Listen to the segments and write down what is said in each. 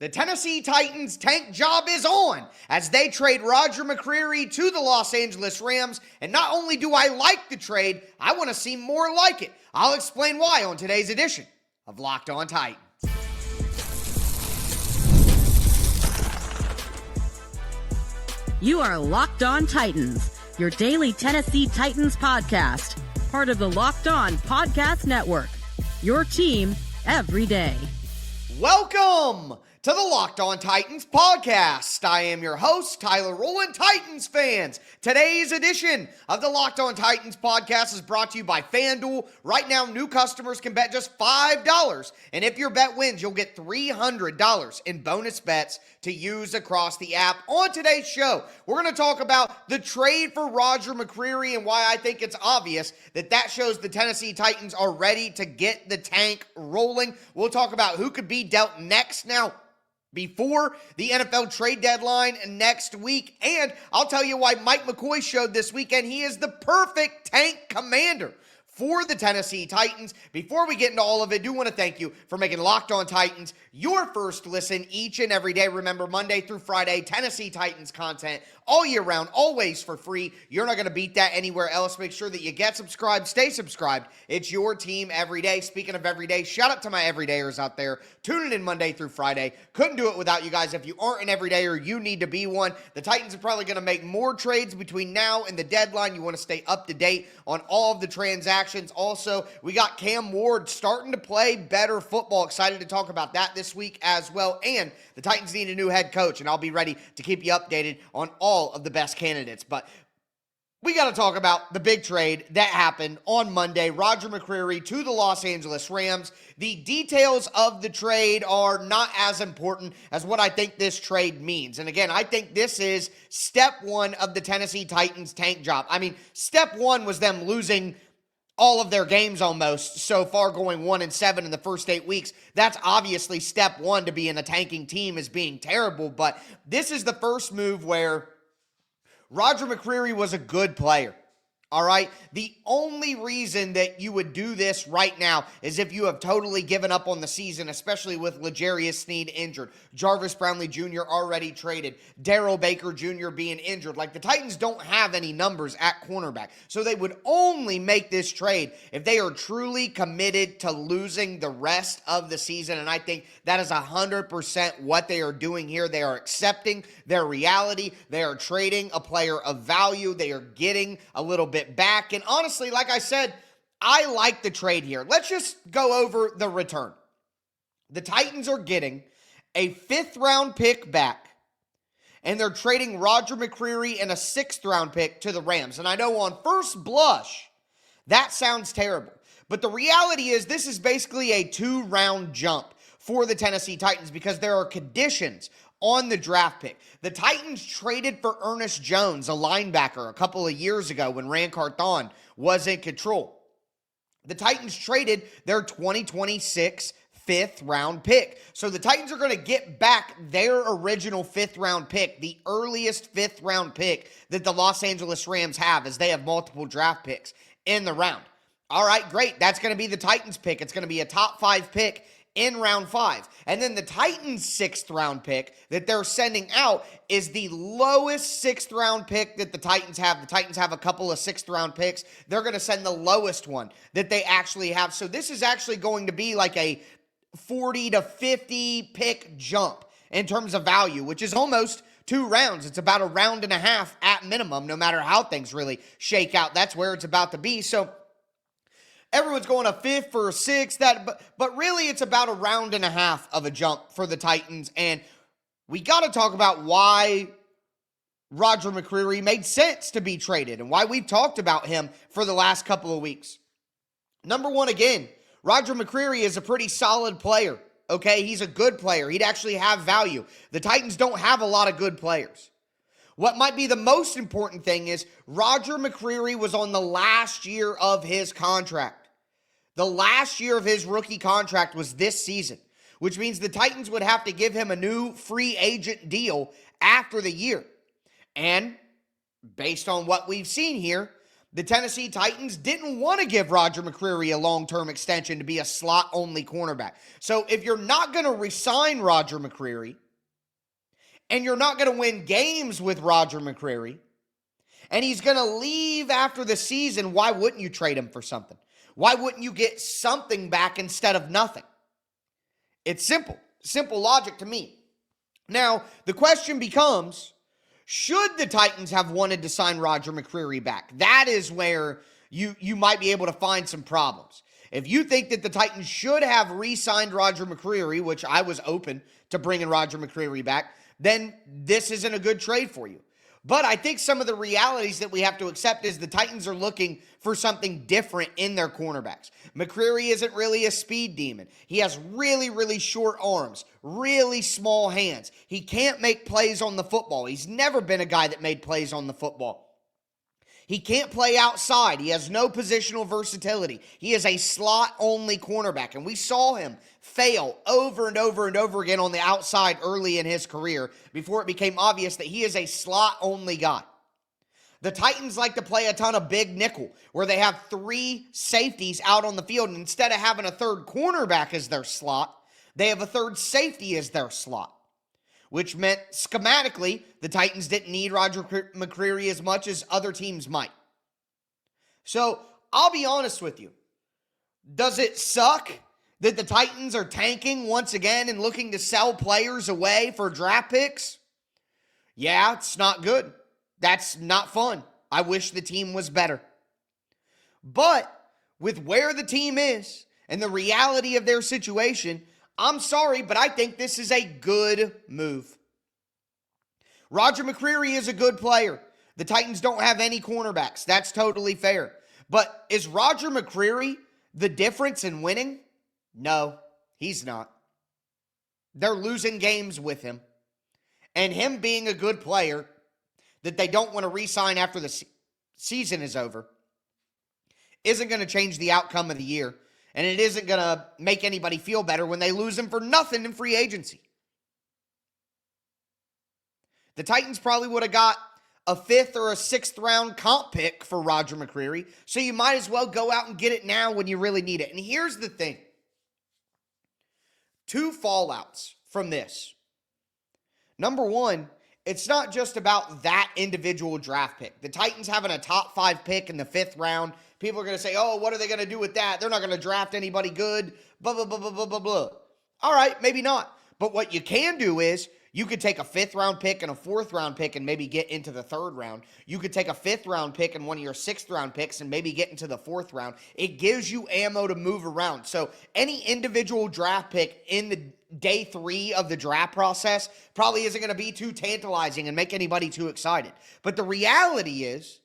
The Tennessee Titans tank job is on as they trade Roger McCreary to the Los Angeles Rams. And not only do I like the trade, I want to see more like it. I'll explain why on today's edition of Locked On Titans. You are Locked On Titans, your daily Tennessee Titans podcast, part of the Locked On Podcast Network, your team every day. Welcome to the Locked On Titans podcast. I am your host, Tyler Rowland. Titans fans, today's edition of the Locked On Titans podcast is brought to you by FanDuel. Right now, new customers can bet just $5, and if your bet wins, you'll get $300 in bonus bets to use across the app. On today's show, we're going to talk about the trade for Roger McCreary and why I think it's obvious that shows the Tennessee Titans are ready to get the tank rolling. We'll talk about who could be dealt next now before the NFL trade deadline next week. And I'll tell you why Mike McCoy showed this weekend he is the perfect tank commander for the Tennessee Titans. Before we get into all of it, I do want to thank you for making Locked On Titans your first listen each and every day. Remember, Monday through Friday, Tennessee Titans content all year round, always for free. You're not going to beat that anywhere else. Make sure that you get subscribed, stay subscribed. It's your team every day. Speaking of every day, shout out to my everydayers out there tuning in Monday through Friday. Couldn't do it without you guys. If you aren't an everydayer, you need to be one. The Titans are probably going to make more trades between now and the deadline. You want to stay up to date on all of the transactions. Also, we got Cam Ward starting to play better football. Excited to talk about that this week as well. And the Titans need a new head coach, and I'll be ready to keep you updated on all of the best candidates. But we got to talk about the big trade that happened on Monday. Roger McCreary to the Los Angeles Rams. The details of the trade are not as important as what I think this trade means. And again, I think this is step one of the Tennessee Titans tank job. I mean, step one was them losing all of their games almost so far, going 1-7 in the first 8 weeks. That's obviously step one to being a tanking team, is being terrible. But this is the first move where Roger McCreary was a good player. All right. The only reason that you would do this right now is if you have totally given up on the season, especially with L'Jarius Sneed injured, Jarvis Brownlee Jr. already traded, Darrell Baker Jr. being injured. Like, the Titans don't have any numbers at cornerback. So they would only make this trade if they are truly committed to losing the rest of the season. And I think that is 100% what they are doing here. They are accepting their reality. They are trading a player of value. They are getting a little bit back. And honestly, like I said, I like the trade here. Let's just go over the return. The Titans are getting a 5th round pick back, and they're trading Roger McCreary and a 6th round pick to the Rams. And I know on first blush, that sounds terrible. But the reality is this is basically a 2-round jump for the Tennessee Titans because there are conditions on the draft pick. The Titans traded for Ernest Jones, a linebacker, a couple of years ago when Ran Carthon was in control. The Titans traded their 2026 5th round pick. So the Titans are going to get back their original 5th round pick, the earliest 5th round pick that the Los Angeles Rams have, as they have multiple draft picks in the round. All right, great. That's going to be the Titans pick. It's going to be a top 5 pick in round 5. And then the Titans' 6th round pick that they're sending out is the lowest 6th round pick that the Titans have. The Titans have a couple of 6th round picks. They're going to send the lowest one that they actually have. So this is actually going to be like a 40 to 50 pick jump in terms of value, which is almost 2 rounds. It's about a round and a half at minimum, no matter how things really shake out. That's where it's about to be. So everyone's going a 5th or a 6th, but really it's about a round and a half of a jump for the Titans. And we got to talk about why Roger McCreary made sense to be traded and why we've talked about him for the last couple of weeks. Number one, again, Roger McCreary is a pretty solid player, okay? He's a good player. He'd actually have value. The Titans don't have a lot of good players. What might be the most important thing is Roger McCreary was on the last year of his contract. The last year of his rookie contract was this season, which means the Titans would have to give him a new free agent deal after the year. And based on what we've seen here, the Tennessee Titans didn't want to give Roger McCreary a long-term extension to be a slot-only cornerback. So if you're not going to re-sign Roger McCreary, and you're not going to win games with Roger McCreary, and he's going to leave after the season, why wouldn't you trade him for something? Why wouldn't you get something back instead of nothing? It's simple. Simple logic to me. Now, the question becomes, should the Titans have wanted to sign Roger McCreary back? That is where you might be able to find some problems. If you think that the Titans should have re-signed Roger McCreary, which I was open to bringing Roger McCreary back, then this isn't a good trade for you. But I think some of the realities that we have to accept is the Titans are looking for something different in their cornerbacks. McCreary isn't really a speed demon. He has really, really short arms, really small hands. He can't make plays on the football. He's never been a guy that made plays on the football. He can't play outside. He has no positional versatility. He is a slot-only cornerback, and we saw him fail over and over and over again on the outside early in his career before it became obvious that he is a slot-only guy. The Titans like to play a ton of big nickel, where they have three safeties out on the field, and instead of having a third cornerback as their slot, they have a third safety as their slot, which meant schematically the Titans didn't need Roger McCreary as much as other teams might. So I'll be honest with you. Does it suck that the Titans are tanking once again and looking to sell players away for draft picks? Yeah, it's not good. That's not fun. I wish the team was better. But with where the team is and the reality of their situation, I'm sorry, but I think this is a good move. Roger McCreary is a good player. The Titans don't have any cornerbacks. That's totally fair. But is Roger McCreary the difference in winning? No, he's not. They're losing games with him. And him being a good player that they don't want to re-sign after the season is over isn't going to change the outcome of the year. And it isn't going to make anybody feel better when they lose him for nothing in free agency. The Titans probably would have got a 5th or a 6th round comp pick for Roger McCreary, so you might as well go out and get it now when you really need it. And here's the thing. 2 fallouts from this. Number one, it's not just about that individual draft pick. The Titans having a top 5 pick in the 5th round, people are going to say, oh, what are they going to do with that? They're not going to draft anybody good, blah, blah, blah, blah, blah, blah, blah. All right, maybe not. But what you can do is you could take a 5th round pick and a 4th round pick and maybe get into the 3rd round. You could take a 5th round pick and one of your 6th round picks and maybe get into the 4th round. It gives you ammo to move around. So any individual draft pick in the day 3 of the draft process probably isn't going to be too tantalizing and make anybody too excited. But the reality is,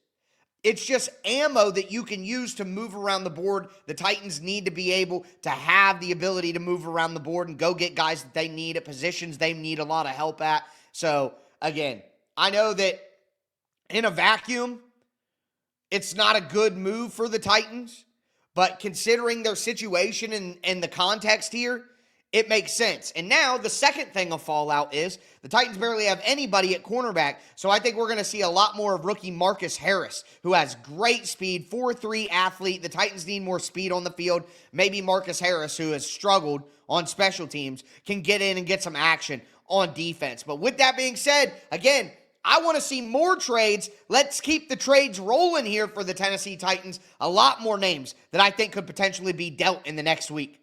it's just ammo that you can use to move around the board. The Titans need to be able to have the ability to move around the board and go get guys that they need at positions they need a lot of help at. So, again, I know that in a vacuum, it's not a good move for the Titans, but considering their situation and the context here, it makes sense. And now the second thing of fallout is the Titans barely have anybody at cornerback, so I think we're going to see a lot more of rookie Marcus Harris, who has great speed, 4'3" athlete. The Titans need more speed on the field. Maybe Marcus Harris, who has struggled on special teams, can get in and get some action on defense. But with that being said, again, I want to see more trades. Let's keep the trades rolling here for the Tennessee Titans. A lot more names that I think could potentially be dealt in the next week.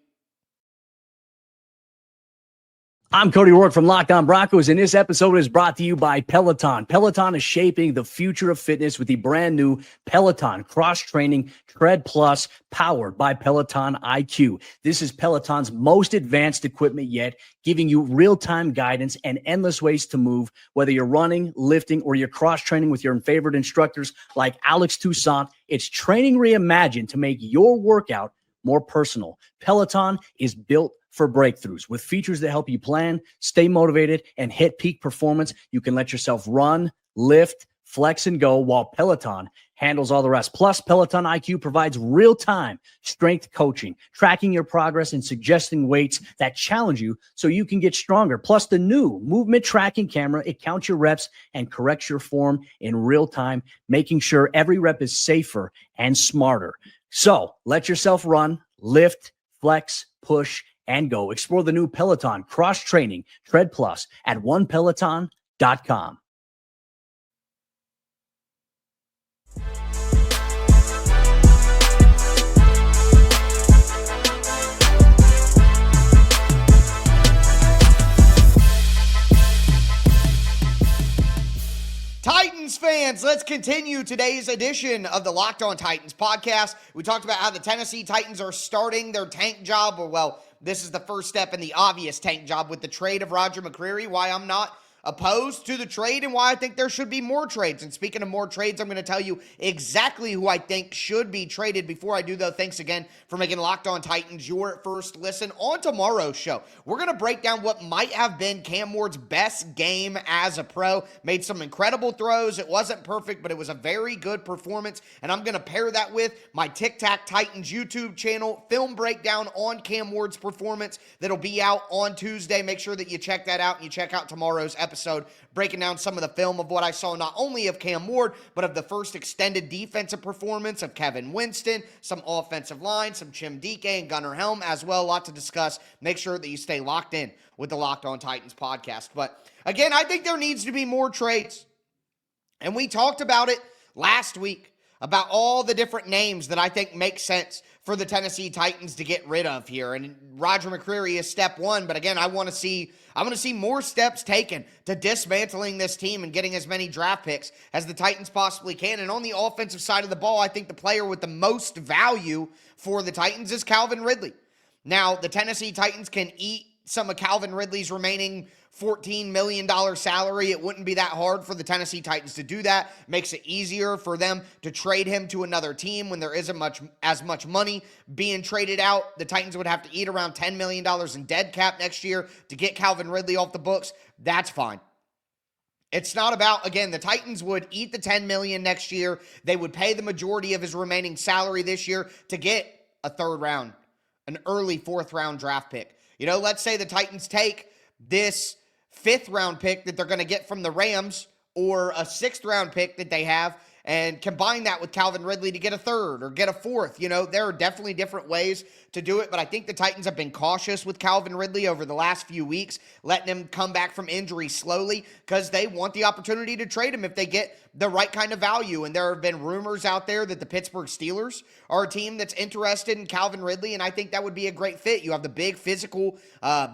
I'm Cody Rourke from Locked On Broncos, and this episode is brought to you by Peloton. Peloton is shaping the future of fitness with the brand new Peloton Cross-Training Tread Plus, powered by Peloton IQ. This is Peloton's most advanced equipment yet, giving you real-time guidance and endless ways to move, whether you're running, lifting, or you're cross-training with your favorite instructors like Alex Toussaint. It's training reimagined to make your workout more personal. Peloton is built for breakthroughs. With features that help you plan, stay motivated, and hit peak performance, you can let yourself run, lift, flex and go, while Peloton handles all the rest. Plus, Peloton IQ provides real-time strength coaching, tracking your progress and suggesting weights that challenge you so you can get stronger. Plus, the new movement tracking camera, it counts your reps and corrects your form in real time, making sure every rep is safer and smarter. So let yourself run, lift, flex, push, and go. Explore the new Peloton cross-training Tread Plus at onepeloton.com. Titans fans, let's continue today's edition of the Locked On Titans podcast. We talked about how the Tennessee Titans are starting their tank job. Well, this is the first step in the obvious tank job with the trade of Roger McCreary, why I'm not opposed to the trade and why I think there should be more trades. And speaking of more trades, I'm going to tell you exactly who I think should be traded. Before I do, though, thanks again for making Locked On Titans your first listen. On tomorrow's show, we're going to break down what might have been Cam Ward's best game as a pro. Made some incredible throws. It wasn't perfect, but it was a very good performance. And I'm going to pair that with my Tic Tac Titans YouTube channel film breakdown on Cam Ward's performance that'll be out on Tuesday. Make sure that you check that out and you check out tomorrow's episode, breaking down some of the film of what I saw, not only of Cam Ward, but of the first extended defensive performance of Kevin Winston, some offensive line, some Chim Dike and Gunnar Helm as well. A lot to discuss. Make sure that you stay locked in with the Locked On Titans podcast. But again, I think there needs to be more trades. And we talked about it last week, about all the different names that I think make sense for the Tennessee Titans to get rid of here. And Roger McCreary is step one, but again, I want to see more steps taken to dismantling this team and getting as many draft picks as the Titans possibly can. And on the offensive side of the ball, I think the player with the most value for the Titans is Calvin Ridley. Now, the Tennessee Titans can eat some of Calvin Ridley's remaining $14 million salary. It wouldn't be that hard for the Tennessee Titans to do that. Makes it easier for them to trade him to another team when there isn't as much money being traded out. The Titans would have to eat around $10 million in dead cap next year to get Calvin Ridley off the books. That's fine. It's not about, again, the Titans would eat the $10 million next year. They would pay the majority of his remaining salary this year to get a third round, an early fourth round draft pick. You know, let's say the Titans take this fifth round pick that they're going to get from the Rams or a sixth round pick that they have and combine that with Calvin Ridley to get a third or get a fourth. You know, there are definitely different ways to do it, but I think the Titans have been cautious with Calvin Ridley over the last few weeks, letting him come back from injury slowly because they want the opportunity to trade him if they get the right kind of value. And there have been rumors out there that the Pittsburgh Steelers are a team that's interested in Calvin Ridley, and I think that would be a great fit. You have the big physical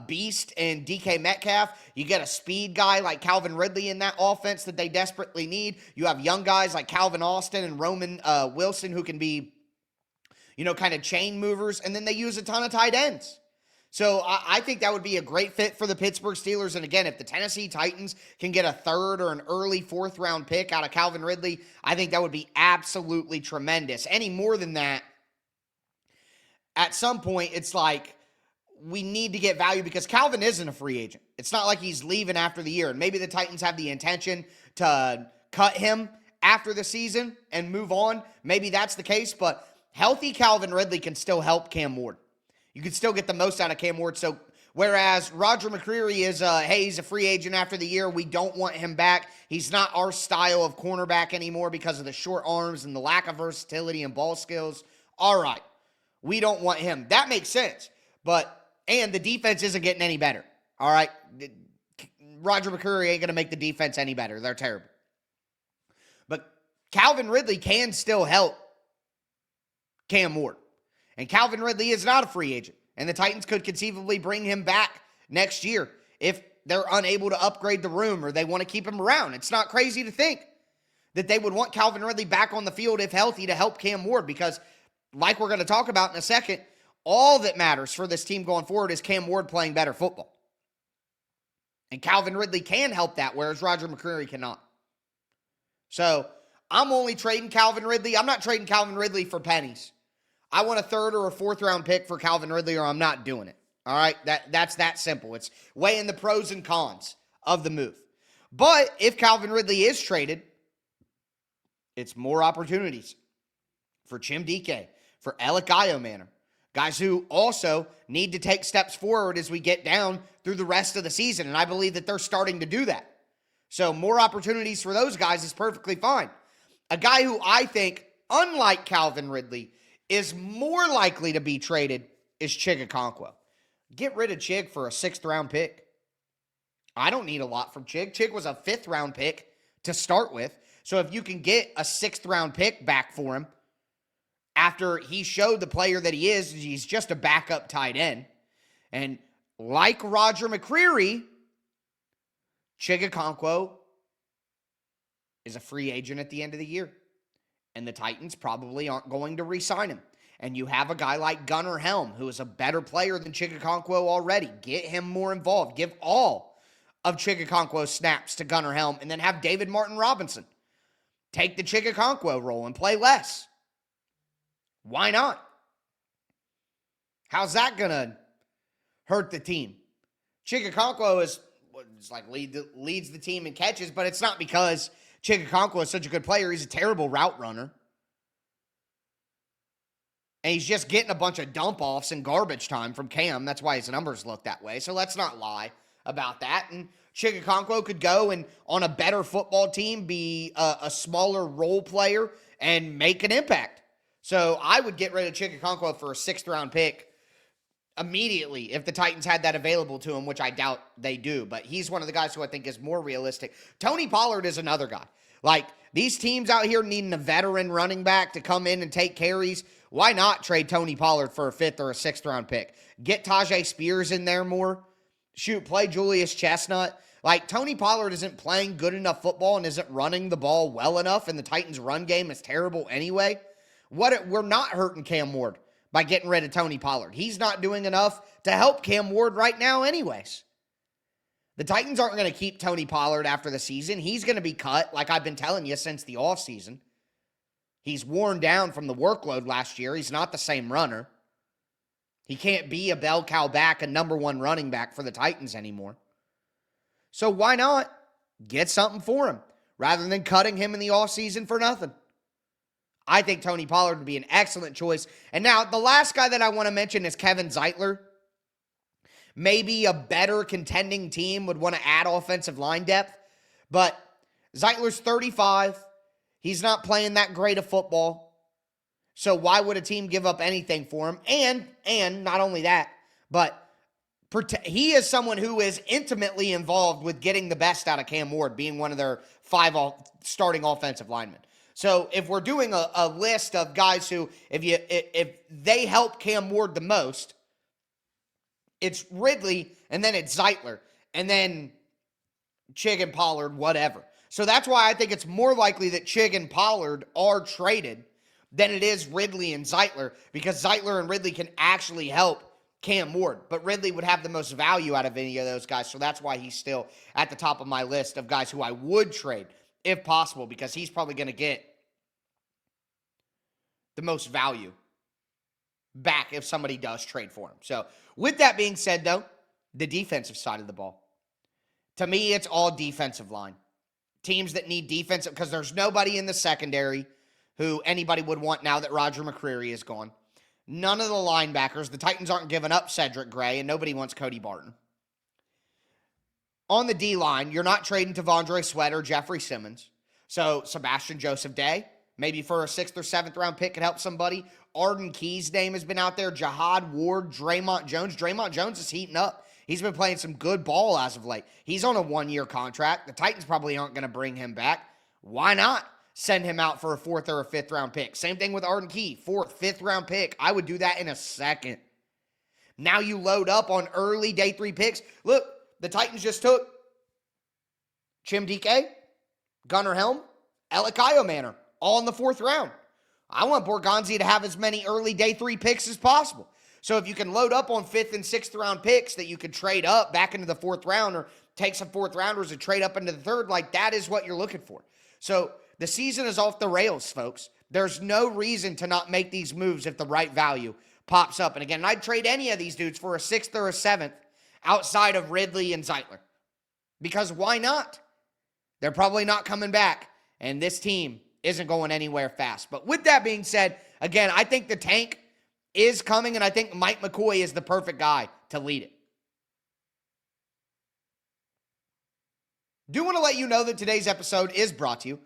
beast in DK Metcalf. You get a speed guy like Calvin Ridley in that offense that they desperately need. You have young guys like Calvin Austin and Roman Wilson who can be, you know, kind of chain movers, and then they use a ton of tight ends. So I think that would be a great fit for the Pittsburgh Steelers. And again, if the Tennessee Titans can get a third or an early fourth round pick out of Calvin Ridley, I think that would be absolutely tremendous. Any more than that, at some point, it's like we need to get value because Calvin isn't a free agent. It's not like he's leaving after the year. And maybe the Titans have the intention to cut him after the season and move on. Maybe that's the case, but healthy Calvin Ridley can still help Cam Ward. You can still get the most out of Cam Ward. So whereas Roger McCreary is, hey, he's a free agent after the year. We don't want him back. He's not our style of cornerback anymore because of the short arms and the lack of versatility and ball skills. All right. We don't want him. That makes sense. And the defense isn't getting any better. All right. Roger McCreary ain't going to make the defense any better. They're terrible. But Calvin Ridley can still help Cam Ward. And Calvin Ridley is not a free agent. And the Titans could conceivably bring him back next year if they're unable to upgrade the room or they want to keep him around. It's not crazy to think that they would want Calvin Ridley back on the field if healthy to help Cam Ward because, like we're going to talk about in a second, all that matters for this team going forward is Cam Ward playing better football. And Calvin Ridley can help that, whereas Roger McCreary cannot. So I'm only trading Calvin Ridley. I'm not trading Calvin Ridley for pennies. I want a third or a fourth round pick for Calvin Ridley or I'm not doing it. All right? That's that simple. It's weighing the pros and cons of the move. But if Calvin Ridley is traded, It's more opportunities for Chim Dike, for Alec Manor. Guys who also need to take steps forward as we get down through the rest of the season. And I believe that they're starting to do that. So more opportunities for those guys is perfectly fine. A guy who I think, unlike Calvin Ridley, is more likely to be traded is Chig Okonkwo. Get rid of Chig for a 6th-round pick. I don't need a lot from Chig. Chig was a 5th-round pick to start with. So if you can get a 6th-round pick back for him, after he showed the player that he is, he's just a backup tight end. And like Roger McCreary, Chig Okonkwo is a free agent at the end of the year. And the Titans probably aren't going to re-sign him. And you have a guy like Gunnar Helm, who is a better player than Chig Okonkwo already. Get him more involved. Give all of Chig Okonkwo's snaps to Gunnar Helm, and then have David Martin Robinson take the Chig Okonkwo role and play less. Why not? How's that going to hurt the team? Chig Okonkwo leads the team in catches, but it's not because Chig Okonkwo is such a good player. He's a terrible route runner. And he's just getting a bunch of dump-offs and garbage time from Cam. That's why his numbers look that way. So let's not lie about that. And Chig Okonkwo could go and, on a better football team, be a smaller role player and make an impact. So I would get rid of Chig Okonkwo for a 6th-round pick immediately if the Titans had that available to him, which I doubt they do. But he's one of the guys who I think is more realistic. Tony Pollard is another guy. Like, these teams out here needing a veteran running back to come in and take carries. Why not trade Tony Pollard for a 5th or a 6th-round pick? Get Tajay Spears in there more. Shoot, play Julius Chestnut. Like, Tony Pollard isn't playing good enough football and isn't running the ball well enough, and the Titans' run game is terrible anyway. We're not hurting Cam Ward by getting rid of Tony Pollard. He's not doing enough to help Cam Ward right now anyways. The Titans aren't going to keep Tony Pollard after the season. He's going to be cut, like I've been telling you since the offseason. He's worn down from the workload last year. He's not the same runner. He can't be a bell cow back, a number 1 running back for the Titans anymore. So why not get something for him rather than cutting him in the offseason for nothing? I think Tony Pollard would be an excellent choice. And now, the last guy that I want to mention is Kevin Zeitler. Maybe a better contending team would want to add offensive line depth. But Zeitler's 35. He's not playing that great of football. So why would a team give up anything for him? And not only that, but he is someone who is intimately involved with getting the best out of Cam Ward, being one of their 5 starting offensive linemen. So if we're doing a list of guys who, if they help Cam Ward the most, it's Ridley, and then it's Zeitler, and then Chig and Pollard, whatever. So that's why I think it's more likely that Chig and Pollard are traded than it is Ridley and Zeitler, because Zeitler and Ridley can actually help Cam Ward. But Ridley would have the most value out of any of those guys, so that's why he's still at the top of my list of guys who I would trade, if possible, because he's probably going to get the most value back if somebody does trade for him. So with that being said, though, the defensive side of the ball. To me, it's all defensive line. Teams that need defensive, because there's nobody in the secondary who anybody would want now that Roger McCreary is gone. None of the linebackers. The Titans aren't giving up Cedric Gray, and nobody wants Cody Barton. On the D-line, you're not trading Tavondre Sweat or Jeffrey Simmons. So Sebastian Joseph Day, maybe for a 6th or 7th round pick, could help somebody. Arden Key's name has been out there. Jihad Ward, Draymond Jones. Draymond Jones is heating up. He's been playing some good ball as of late. He's on a 1-year contract. The Titans probably aren't going to bring him back. Why not send him out for a 4th or a 5th round pick? Same thing with Arden Key. 4th, 5th round pick. I would do that in a second. Now you load up on early day 3 picks. Look, the Titans just took Chim Dike, Gunnar Helm, Alec Manor, all in the 4th round. I want Borgonzi to have as many early day 3 picks as possible. So if you can load up on 5th and 6th round picks that you could trade up back into the 4th round, or take some 4th rounders and trade up into the 3rd, like that is what you're looking for. So the season is off the rails, folks. There's no reason to not make these moves if the right value pops up. And again, I'd trade any of these dudes for a 6th or a 7th outside of Ridley and Zeitler. Because why not? They're probably not coming back. And this team isn't going anywhere fast. But with that being said, again, I think the tank is coming, and I think Mike McCoy is the perfect guy to lead it. Do want to let you know that today's episode is brought to you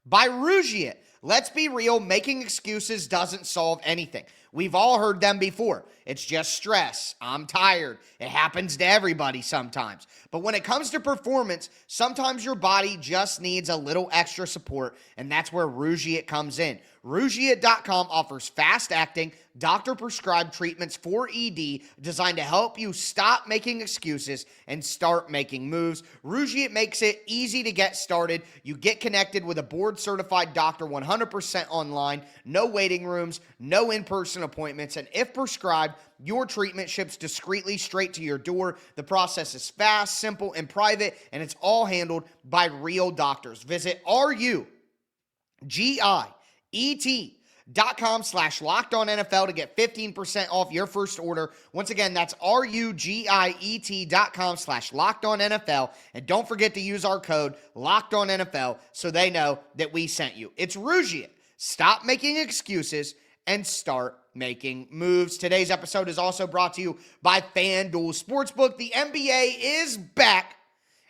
by Rougier. Let's be real, making excuses doesn't solve anything. We've all heard them before. It's just stress. I'm tired. It happens to everybody sometimes. But when it comes to performance, sometimes your body just needs a little extra support, and that's where Rougier comes in. Rougier.com offers fast-acting, doctor-prescribed treatments for ED designed to help you stop making excuses and start making moves. Rougier makes it easy to get started. You get connected with a board-certified doctor 100% online, no waiting rooms, no in-person appointments, and if prescribed, your treatment ships discreetly straight to your door. The process is fast, simple, and private, and it's all handled by real doctors. Visit RUGIET.com/LockedOnNFL to get 15% off your first order. Once again, that's RUGIET.com/LockedOnNFL. And don't forget to use our code LockedOnNFL so they know that we sent you. It's Rougier. Stop making excuses and start making moves. Today's episode is also brought to you by FanDuel Sportsbook. The NBA is back,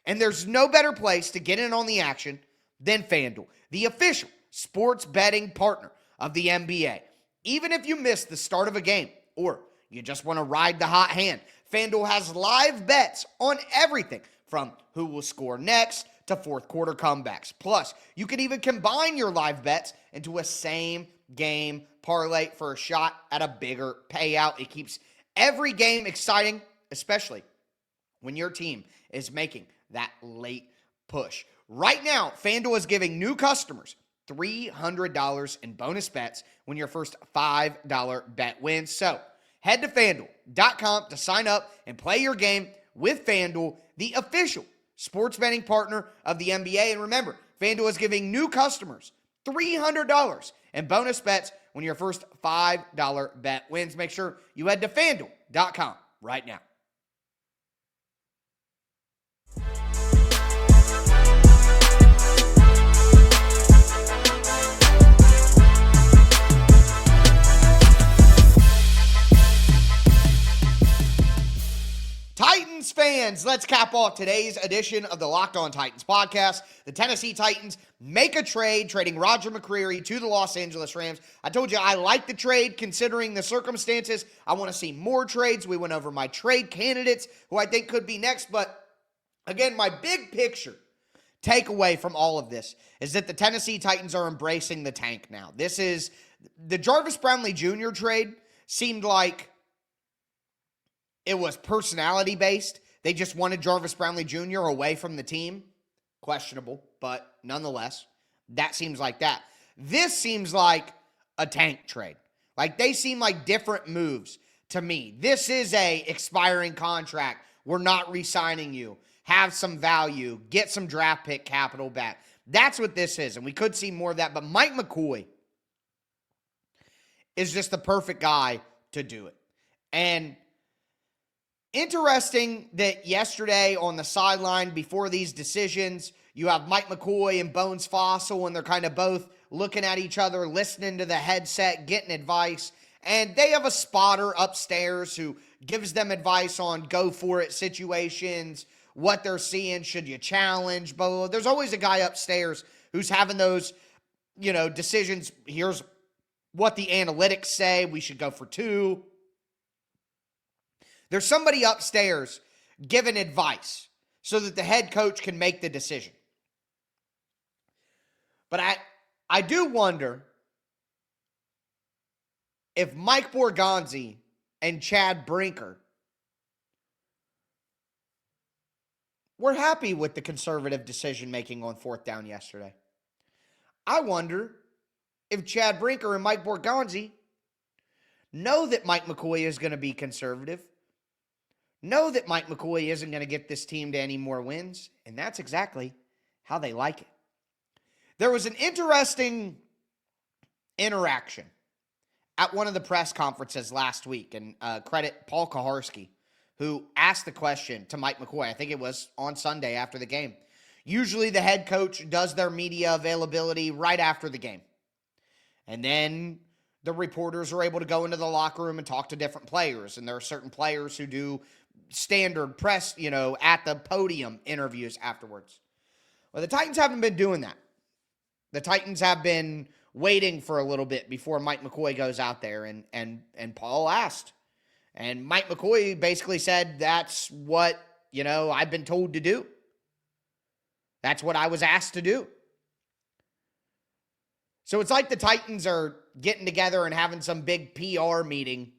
and there's no better place to get in on the action than FanDuel, the official sports betting partner of the NBA. Even if you missed the start of a game or you just want to ride the hot hand, FanDuel has live bets on everything from who will score next to fourth quarter comebacks. Plus, you can even combine your live bets into a same game parlay for a shot at a bigger payout. It keeps every game exciting, especially when your team is making that late push. Right now, FanDuel is giving new customers $300 in bonus bets when your first $5 bet wins. So head to FanDuel.com to sign up and play your game with FanDuel, the official sports betting partner of the NBA. And remember, FanDuel is giving new customers $300 in bonus bets when your first $5 bet wins. Make sure you head to FanDuel.com right now. Titans fans, let's cap off today's edition of the Locked On Titans podcast. The Tennessee Titans make a trade, trading Roger McCreary to the Los Angeles Rams. I told you I like the trade considering the circumstances. I want to see more trades. We went over my trade candidates who I think could be next. But again, my big picture takeaway from all of this is that the Tennessee Titans are embracing the tank now. This is the Jarvis Brownlee Jr. trade seemed like it was personality based. They just wanted Jarvis Brownlee Jr. away from the team. Questionable, but nonetheless, that seems like that. This seems like a tank trade. Like they seem like different moves to me. This is a expiring contract. We're not re-signing you. Have some value. Get some draft pick capital back. That's what this is, and we could see more of that. But Mike McCoy is just the perfect guy to do it. And interesting that yesterday on the sideline before these decisions, you have Mike McCoy and Bones Fossil, and they're kind of both looking at each other, listening to the headset, getting advice. And they have a spotter upstairs who gives them advice on go-for-it situations, what they're seeing, should you challenge, blah, blah, blah. There's always a guy upstairs who's having those, decisions. Here's what the analytics say. We should go for 2. There's somebody upstairs giving advice so that the head coach can make the decision. But I do wonder if Mike Borgonzi and Chad Brinker were happy with the conservative decision-making on 4th down yesterday. I wonder if Chad Brinker and Mike Borgonzi know that Mike McCoy is going to be conservative, know that Mike McCoy isn't going to get this team to any more wins, and that's exactly how they like it. There was an interesting interaction at one of the press conferences last week, and credit Paul Kaharski, who asked the question to Mike McCoy. I think it was on Sunday after the game. Usually the head coach does their media availability right after the game. And then the reporters are able to go into the locker room and talk to different players. And there are certain players who do standard press, at the podium interviews afterwards. Well, the Titans haven't been doing that. The Titans have been waiting for a little bit before Mike McCoy goes out there, and Paul asked. And Mike McCoy basically said, that's what, I've been told to do. That's what I was asked to do. So it's like the Titans are getting together and having some big PR meeting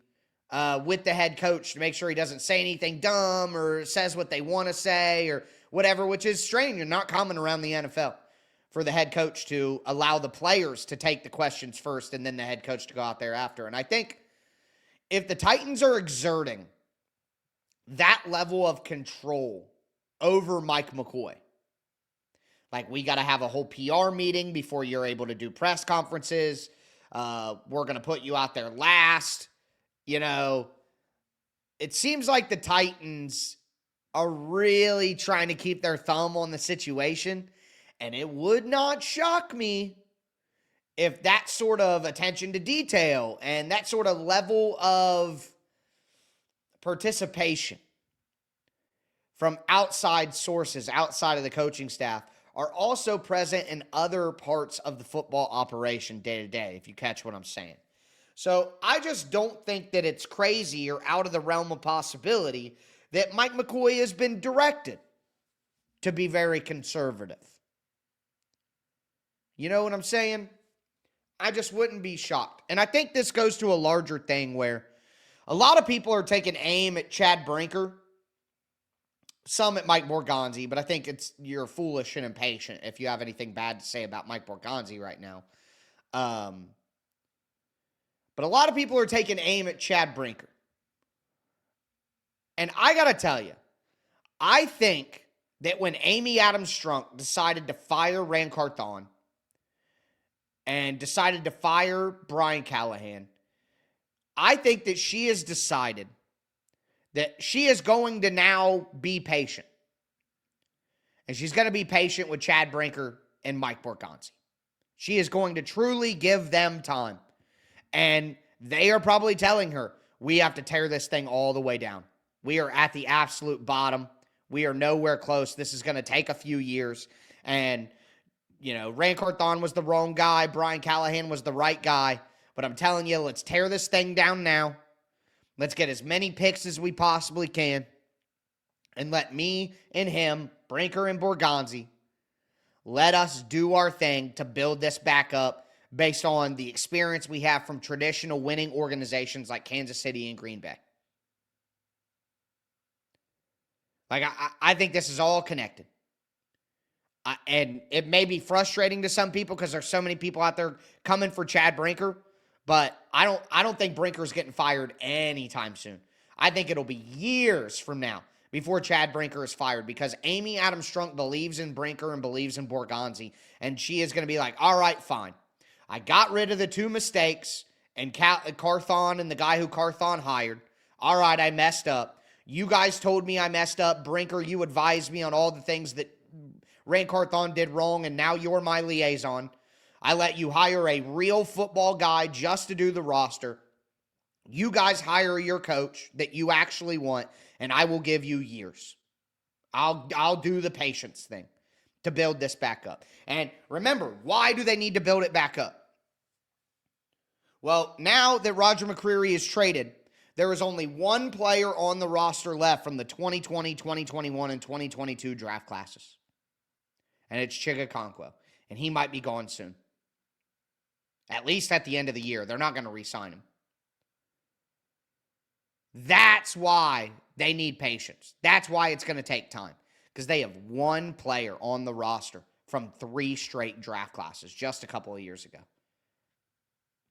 with the head coach to make sure he doesn't say anything dumb or says what they want to say or whatever, which is strange and not common around the NFL for the head coach to allow the players to take the questions first and then the head coach to go out there after. And I think if the Titans are exerting that level of control over Mike McCoy, like, we got to have a whole PR meeting before you're able to do press conferences. We're going to put you out there last. It seems like the Titans are really trying to keep their thumb on the situation. And it would not shock me if that sort of attention to detail and that sort of level of participation from outside sources, outside of the coaching staff, are also present in other parts of the football operation day to day, if you catch what I'm saying. So I just don't think that it's crazy or out of the realm of possibility that Mike McCoy has been directed to be very conservative. You know what I'm saying? I just wouldn't be shocked. And I think this goes to a larger thing where a lot of people are taking aim at Chad Brinker, some at Mike Borgonzi, but I think you're foolish and impatient if you have anything bad to say about Mike Borgonzi right now. But a lot of people are taking aim at Chad Brinker. And I got to tell you, I think that when Amy Adams-Strunk decided to fire Ran Carthon and decided to fire Brian Callahan, I think that she has decided that she is going to now be patient. And she's going to be patient with Chad Brinker and Mike Borgonzi. She is going to truly give them time. And they are probably telling her, we have to tear this thing all the way down. We are at the absolute bottom. We are nowhere close. This is going to take a few years. And, Ran Carthon was the wrong guy. Brian Callahan was the right guy. But I'm telling you, let's tear this thing down now. Let's get as many picks as we possibly can. And let me and him, Brinker and Borgonzi, let us do our thing to build this back up based on the experience we have from traditional winning organizations like Kansas City and Green Bay. Like, I think this is all connected. And it may be frustrating to some people because there's so many people out there coming for Chad Brinker. But I don't think Brinker's getting fired anytime soon. I think it'll be years from now before Chad Brinker is fired because Amy Adams-Strunk believes in Brinker and believes in Borgonzi. And she is going to be like, all right, fine. I got rid of the two mistakes and Carthon and the guy who Carthon hired. All right, I messed up. You guys told me I messed up. Brinker, you advised me on all the things that Ran Carthon did wrong, and now you're my liaison. I let you hire a real football guy just to do the roster. You guys hire your coach that you actually want, and I will give you years. I'll do the patience thing to build this back up. And remember, why do they need to build it back up? Well, now that Roger McCreary is traded, there is only one player on the roster left from the 2020, 2021, and 2022 draft classes. And it's Chigakonkwo. And he might be gone soon. At least at the end of the year. They're not going to re-sign him. That's why they need patience. That's why it's going to take time. Because they have one player on the roster from 3 straight draft classes just a couple of years ago.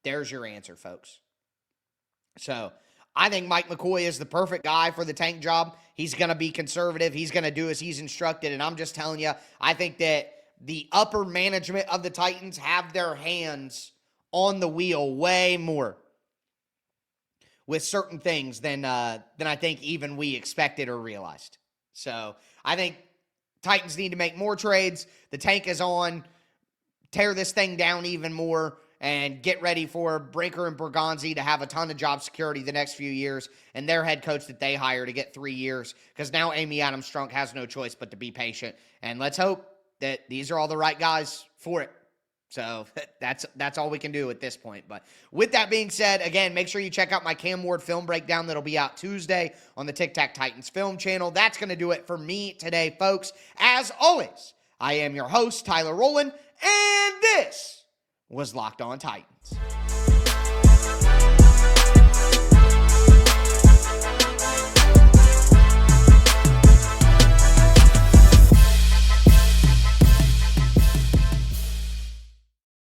There's your answer, folks. So, I think Mike McCoy is the perfect guy for the tank job. He's going to be conservative. He's going to do as he's instructed. And I'm just telling you, I think that the upper management of the Titans have their hands on the wheel way more with certain things than I think even we expected or realized. So I think Titans need to make more trades. The tank is on. Tear this thing down even more and get ready for Brinker and Bergonzi to have a ton of job security the next few years and their head coach that they hire to get 3 years, because now Amy Adams-Strunk has no choice but to be patient. And let's hope that these are all the right guys for it. So that's all we can do at this point. But with that being said, again, make sure you check out my Cam Ward film breakdown that'll be out Tuesday on the Tic Tac Titans film channel. That's going to do it for me today, folks. As always, I am your host, Tyler Rowland, and this was Locked On Titans.